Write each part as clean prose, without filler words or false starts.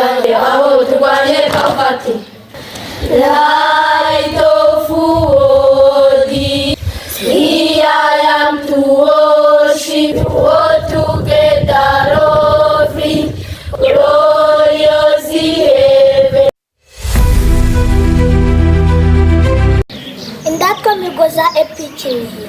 dufatanye aho turwanye poverty. Light of world, here I am to worship, all together offering glorious heaven. Indatwa migoza epikinira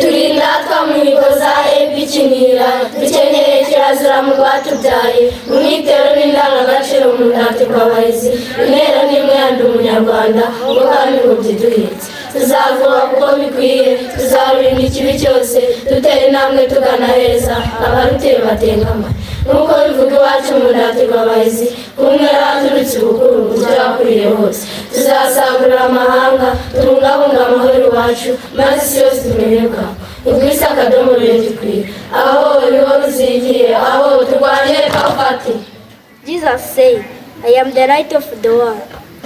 turindatwa migoza epikinira dukenyeye kirazira mu rwatubyaye umwitero n'indangagaciro mu ndatwa abahizi intero n'imwe yandi umunyarwanda ngo kandi ngo byiduhitse tuzavuga kuko bikwiye tuzarurinda ikibi cyose dutera intambwe tugana heza abaruteye batengama nuko bivuga iwacu mu ndatwa abahizi kumwe raturutse ubukuru buzira kuriye hose tuzasagurira amahanga tubungabunga amahoro iwacu maze isi yose tumenyeka ubwise akadomo rugikwiye aho niho ruzingiye aho turwanye poverty. Jesus said, I am the light of the world.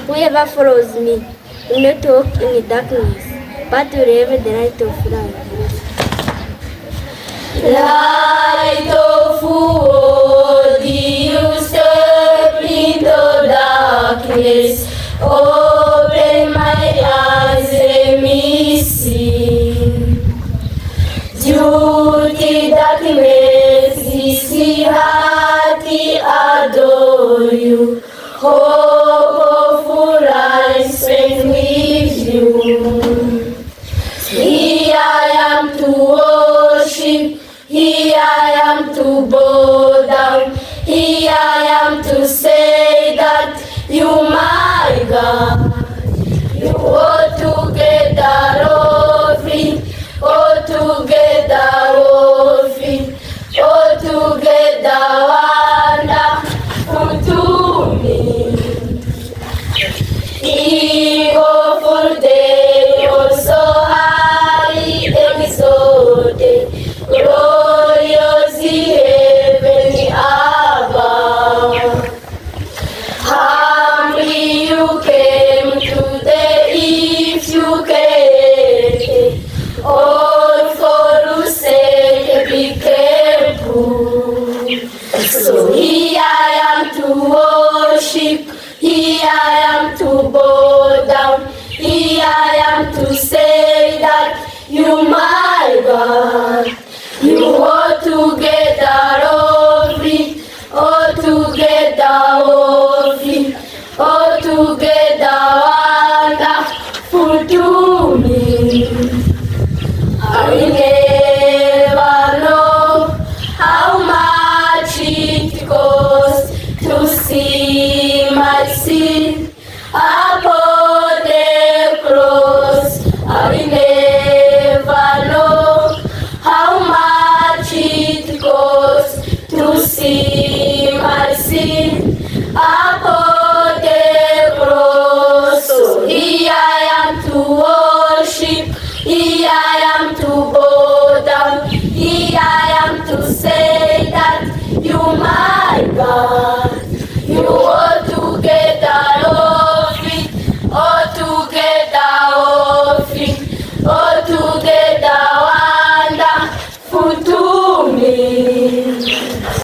Whoever follows me will not walk in the darkness, but will have the light of life. Light of world, you step into darkness. Open my eyes, let me see. Duty, darkness, this heart adore you. Hope of life spent with you. Here I am to worship. Here I am to bow down. Here I am to say that you my God. You all together offering, all together offering, all together wonderful to me. Evil day, oh so high exalted, glorious heavenly above. Humbly you came to the if you came, all for whose sake be careful. So here I am to worship, here I am to bow down, here I am to say that you my God, you all together offering, all together offering, all together wonderful to me. I will never know how much it costs to see my sin upon the cross. I will never know how much it costs to see my sin upon the cross. So here I am to worship, here I am to bow down, here I am to say that you my God.